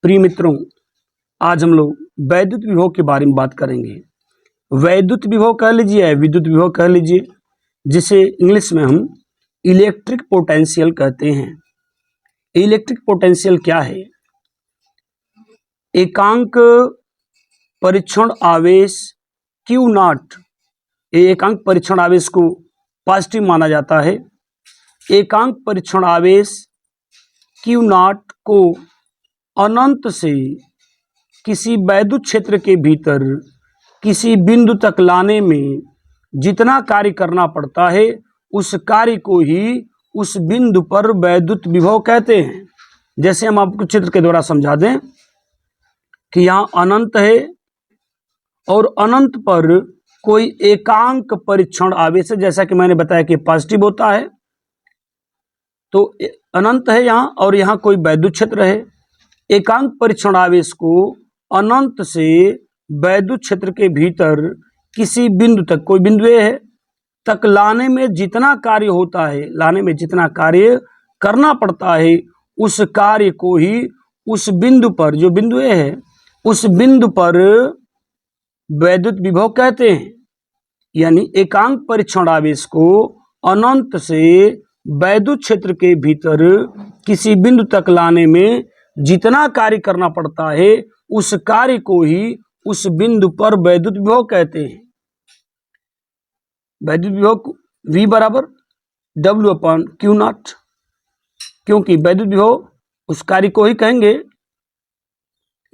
प्रिय मित्रों, आज हम लोग वैद्युत विभव के बारे में बात करेंगे। वैद्युत विभव कह लीजिए या विद्युत विभव कह लीजिए, जिसे इंग्लिश में हम इलेक्ट्रिक पोटेंशियल कहते हैं। इलेक्ट्रिक पोटेंशियल क्या है? एकांक परीक्षण आवेश Q नॉट, एकांक परीक्षण आवेश को पॉजिटिव माना जाता है। एकांक परीक्षण आवेश Q नॉट को अनंत से किसी वैद्युत क्षेत्र के भीतर किसी बिंदु तक लाने में जितना कार्य करना पड़ता है, उस कार्य को ही उस बिंदु पर वैद्युत विभव कहते हैं। जैसे हम आपको चित्र के द्वारा समझा दें कि यहाँ अनंत है और अनंत पर कोई एकांक परीक्षण आवेश है, जैसा कि मैंने बताया कि पॉजिटिव होता है। तो अनंत है यहाँ और यहाँ कोई वैद्युत क्षेत्र है। एकांक परीक्षण आवेश को अनंत से वैद्युत क्षेत्र के भीतर किसी बिंदु तक, कोई बिंदु ए है, तक लाने में जितना कार्य होता है, लाने में जितना कार्य करना पड़ता है, उस कार्य को ही उस बिंदु पर, जो बिंदु ए है, उस बिंदु पर वैद्युत विभव कहते हैं। यानी एकांक परीक्षण आवेश को अनंत से वैद्युत क्षेत्र के भीतर किसी बिंदु तक लाने में जितना कार्य करना पड़ता है, उस कार्य को ही उस बिंदु पर वैद्युत विभव कहते हैं। वैद्युत विभव V बराबर W/Q नॉट, क्योंकि वैद्युत विभव उस कार्य को ही कहेंगे,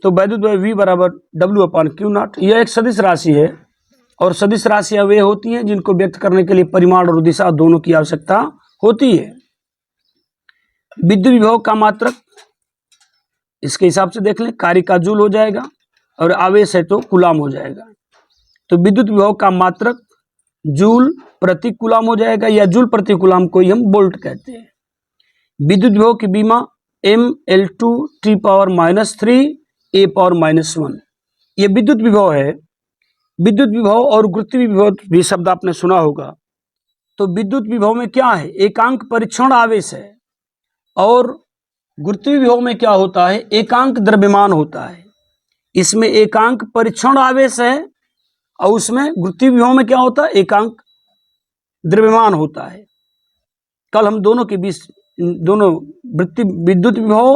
तो वैद्युत विभव V बराबर W/Q नॉट। यह एक सदिश राशि है और सदिश राशियां वे होती हैं जिनको व्यक्त करने के लिए परिमाण और दिशा दोनों की आवश्यकता होती है। विद्युत विभव का मात्रक इसके हिसाब से देख लें, कार्य का जूल हो जाएगा और आवेश है तो कूलाम हो जाएगा। तो विद्युत विभव का मात्रक जूल प्रति कूलाम हो जाएगा, या जूल प्रति कूलाम को ही हम वोल्ट कहते हैं। विद्युत विभव की बीमा mL2 T⁻³ A⁻⁻1, ये विद्युत विभव है। विद्युत विभव और गुरुत्वीय विभव भी शब्द आपने सुना होगा। तो विद्युत विभव में क्या है? एकांक परीक्षण आवेश है, और गुरुत्वीय विभव में क्या होता है? एकांक द्रव्यमान होता है। इसमें एकांक परीक्षण आवेश है और उसमें गुरुत्वीय विभव में क्या होता है? एकांक द्रव्यमान होता है। कल हम दोनों के बीच, दोनों विद्युत विभव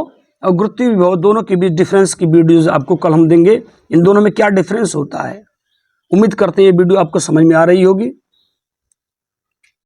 और गुरुत्वीय विभव दोनों के बीच डिफरेंस की वीडियोज आपको कल हम देंगे। इन दोनों में क्या डिफरेंस होता है। उम्मीद करते हैं ये वीडियो आपको समझ में आ रही होगी।